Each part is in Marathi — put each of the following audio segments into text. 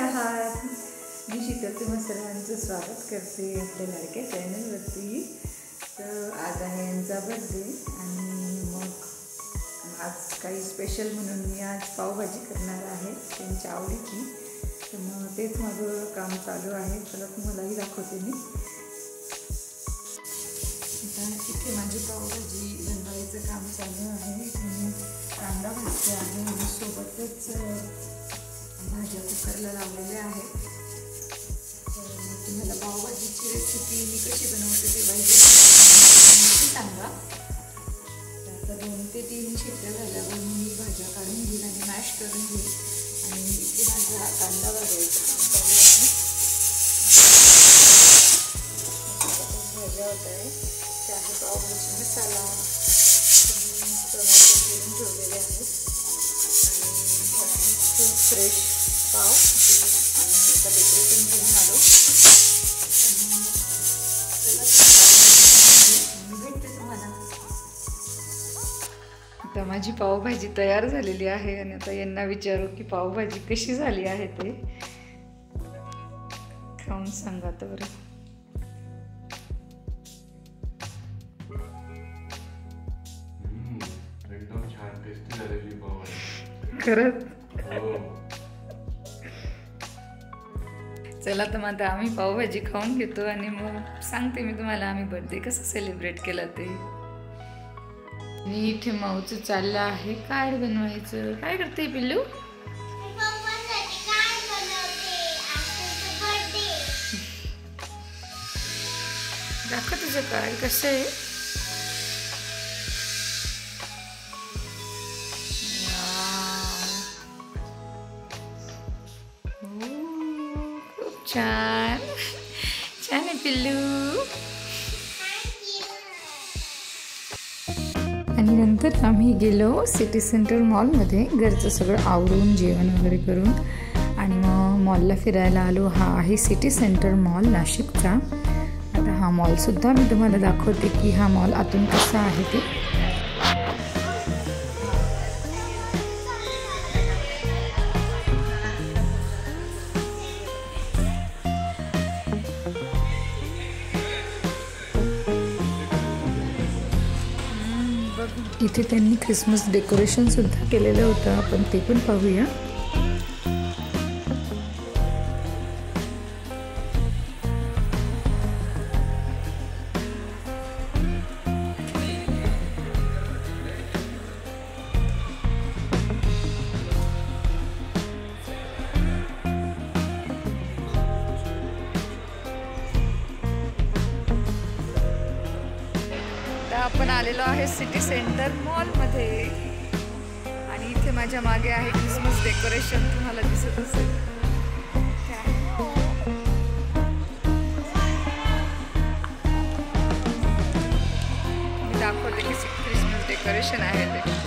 आहात? मी शीतल तुम्हा सर्वांचं स्वागत करते आपल्या लाडक्या चॅनलवरती। तर आज आहे यांचा बर्थडे आणि मग आज काही स्पेशल म्हणून मी आज पावभाजी करणार आहे त्यांच्या आवडीची। तर मग तेच माझं काम चालू आहे, चला तुम्हालाही दाखवते मी। इथे माझी पावभाजी बनवायचं काम चालू आहे। मी कांदा भाजते आहे आणि सोबतच भाज्या कुकरला लावलेल्या आहेत। तर तुम्हाला पावभाजीची रेसिपी मी कशी बनवते ते पाहिजे सांगा। आता 2 ते 3 शिट्ट्या झाल्यावर मी भाज्या काढून घेईन आणि मॅश करून घेईन आणि इथे माझा कांदा भाजायचं काम चालू आहे। भाज्या होत आहे ते आहे पावभाजी मसाला, टोमॅटो चिरून ठेवलेले आहेत आणि फ्रेश पाव आणि एका बेकरीतून घेऊन आलो। भेटते तुम्हाला। आता माझी पावभाजी तयार झालेली आहे आणि आता यांना विचारू की पावभाजी कशी झाली आहे ते खाऊन सांगा तर बरं। एकदम छान टेस्टी झालेली पावभाजी खरंच। हो चला तर मग आता आम्ही पावभाजी खाऊन घेतो आणि मग सांगते मी तुम्हाला आम्ही बर्थडे कसं सेलिब्रेट केला ते। मी इथे माऊचं चाललं आहे कार्ड बनवायचं। काय करते पिल्लू? दाखव तुझं कार्ड कसं आहे। छान छान आहे पिल्लू। आणि नंतर आम्ही गेलो सिटी सेंटर मॉलमध्ये घरचं सगळं आवरून जेवण वगैरे करून आणि मग मॉलला फिरायला आलो। हा आहे सिटी सेंटर मॉल नाशिकचा। आता हा मॉलसुद्धा मी तुम्हाला दाखवते की हा मॉल आतून कसा आहे ते। इथे त्यांनी ख्रिसमस डेकोरेशन सुद्धा केलेलं होतं, आपण ते पण पाहूया। आपण आलेलो आहे सिटी सेंटर मॉलमध्ये आणि इथे माझ्या मागे आहे ख्रिसमस डेकोरेशन, तुम्हाला दिसत असेल। मी दाखवते की ख्रिसमस डेकोरेशन आहे ते।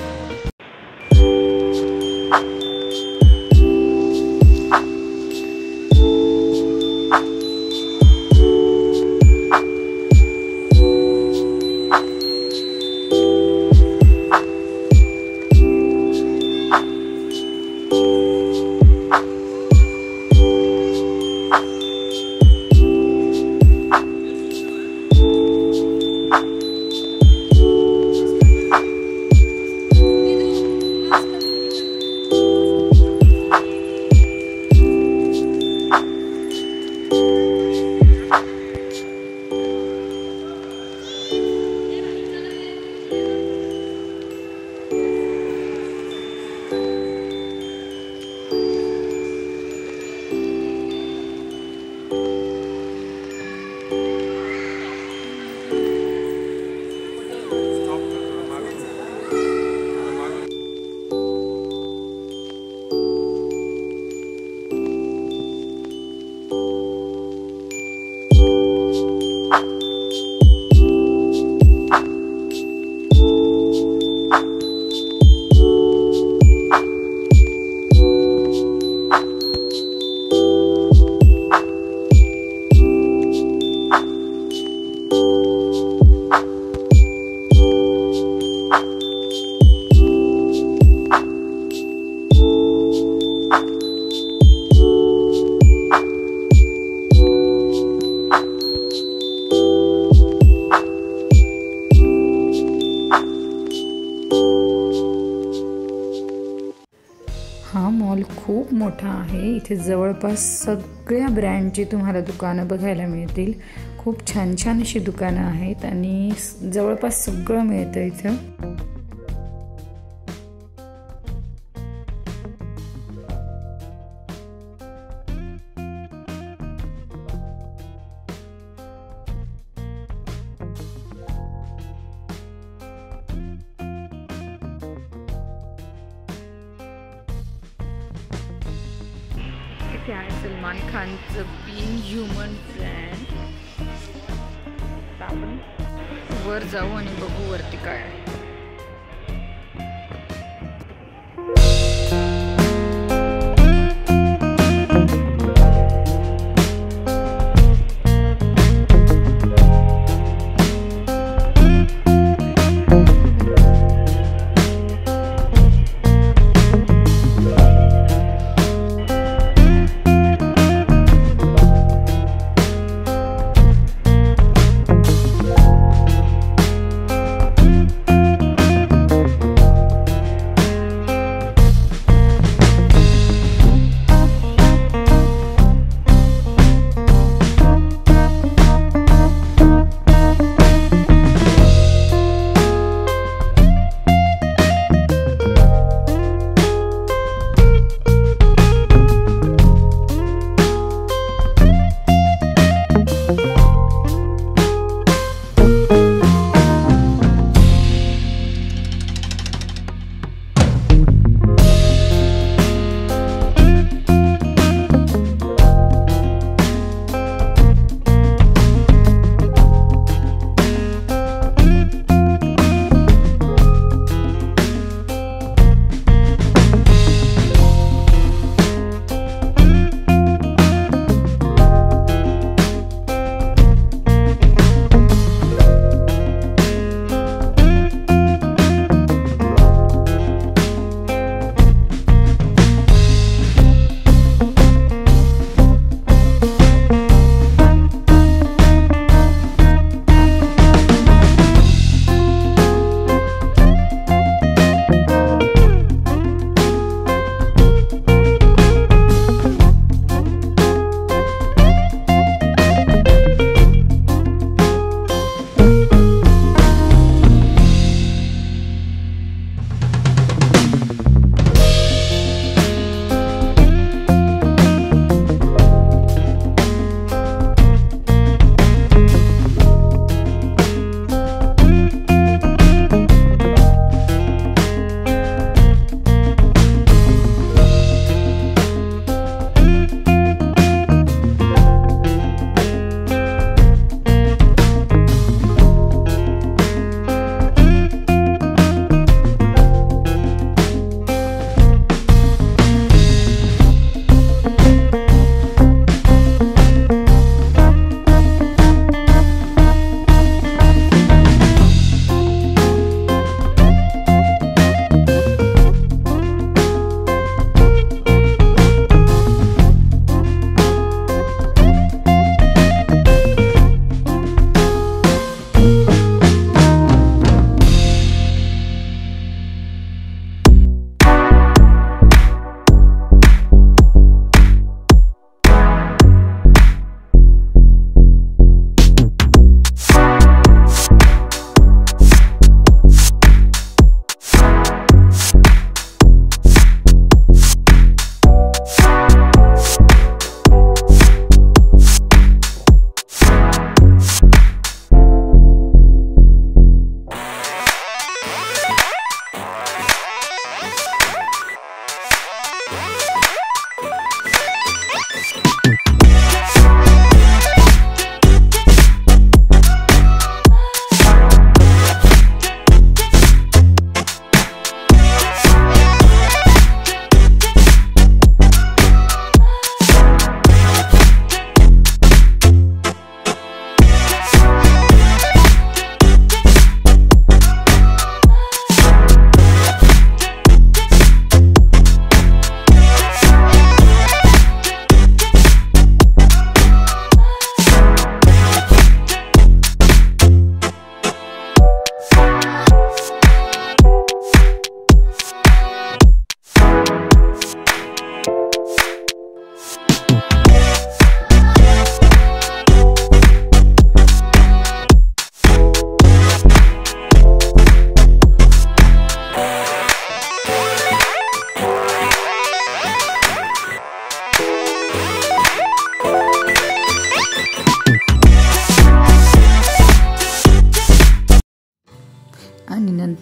मोठा आहे. इथे जवळपास सगळ्या ब्रँडची तुम्हाला दुकानं बघायला मिळतील. खूप छान छान अशी दुकानं आहेत आणि जवळपास सगळं मिळतं इथं. इथे आहे सलमान खानचं बीइंग ह्युमन ब्रँड. आपण वर जाऊ आणि बघू वरती काय आहे.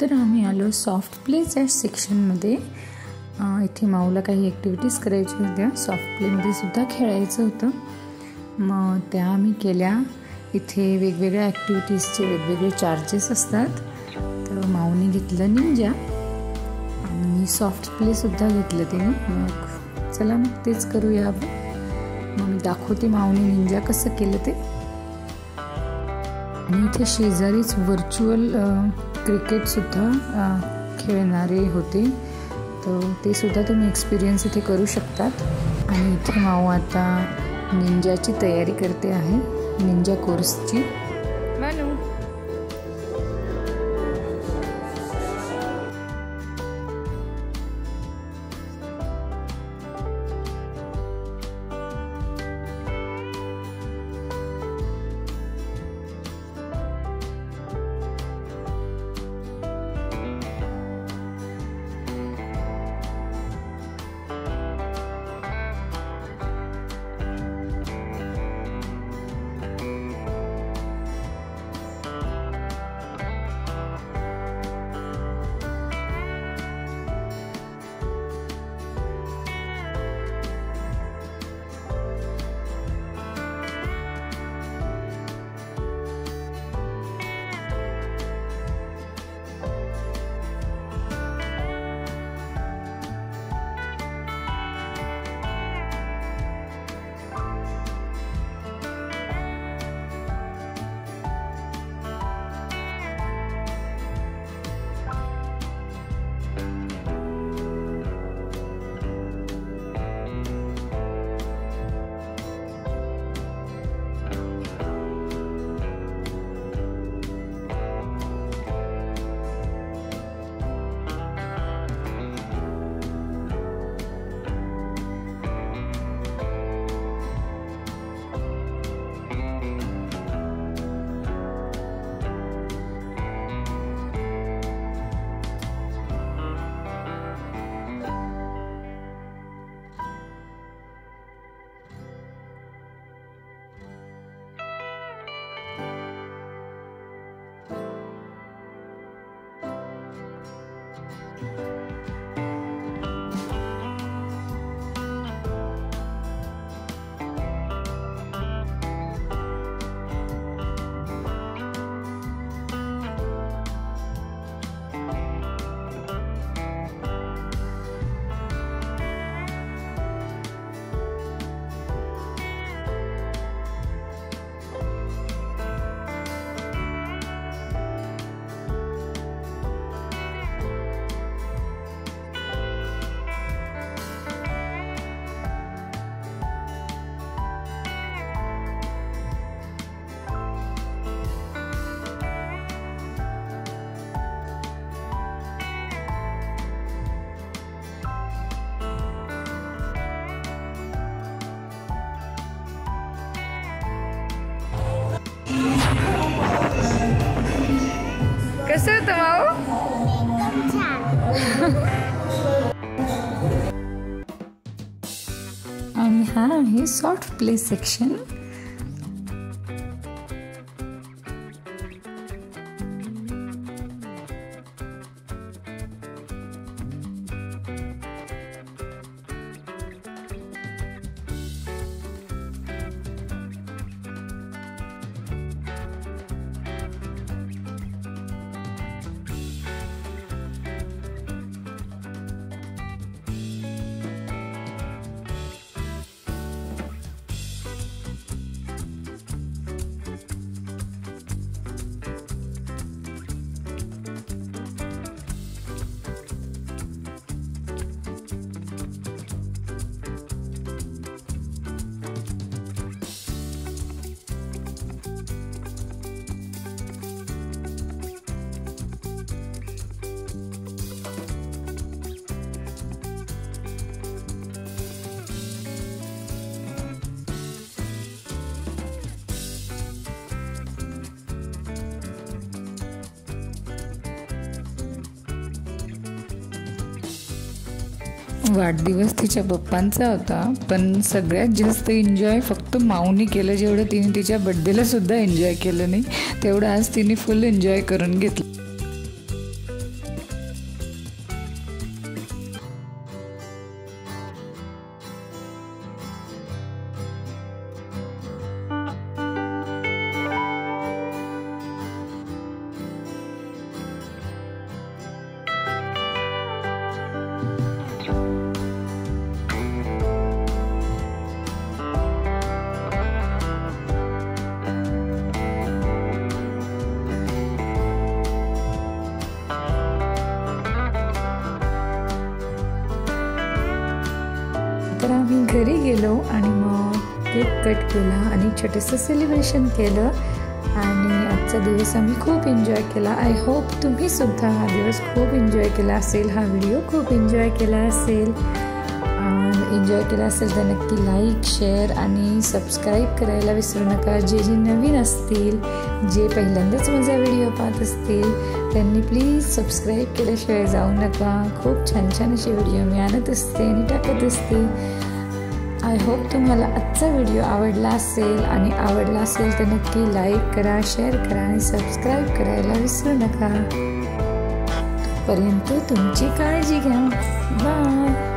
तर आम्ही आलो सॉफ्ट प्लेच्या सेक्शनमध्ये. इथे माऊला काही ॲक्टिव्हिटीज करायच्या होत्या, सॉफ्ट प्लेमध्ये सुद्धा खेळायचं होतं. मग त्या आम्ही केल्या. इथे वेगवेगळ्या ॲक्टिव्हिटीजचे वेगवेगळे चार्जेस असतात. तर माऊने घेतलं निंजा आणि सॉफ्ट प्लेसुद्धा घेतलं तिने. मग चला मग तेच करूया. मग मी दाखवते माऊने निंजा कसं केलं ते. आणि इथे शेजारीच व्हर्च्युअल क्रिकेटसुद्धा खेळणारे होते, तर ते सुद्धा तुम्ही एक्सपिरियन्स इथे करू शकतात. आणि इथे माऊ आता निंजाची तयारी करते आहे, निंजा कोर्सची. मानू कसं होतं माऊ? आणि हा आहे सॉफ्ट प्ले सेक्शन. वाढदिवस तिच्या पप्पांचा होता, पण सगळ्यात जास्त एन्जॉय फक्त माऊनी केलं. जेवढं तिने तिच्या बड्डेला सुद्धा एन्जॉय केलं नाही, तेवढं आज तिने फुल एन्जॉय करून घेतलं. घरी गेलो आणि मग केक कट केला आणि छोटंसं सेलिब्रेशन केलं आणि आजचा दिवस आम्ही खूप एन्जॉय केला. आय होप तुम्हीसुद्धा हा दिवस खूप एन्जॉय केला असेल, हा व्हिडिओ खूप एन्जॉय केला असेल. तर नक्की लाईक, शेअर आणि सबस्क्राईब करायला विसरू नका. जे नवीन असतील, जे पहिल्यांदाच माझा व्हिडिओ पाहत असतील त्यांनी प्लीज सबस्क्राईब केल्याशिवाय जाऊ नका. खूप छान छान असे व्हिडिओ मी आणत असते आणि टाकत असते. आय होप तुम्हाला आजचा व्हिडिओ आवडला असेल आणि आवडला असेल तर नक्की लाईक करा, शेअर करा आणि सबस्क्राईब करायला विसरू नका. तोपर्यंत तुमची काळजी घ्या. बाय.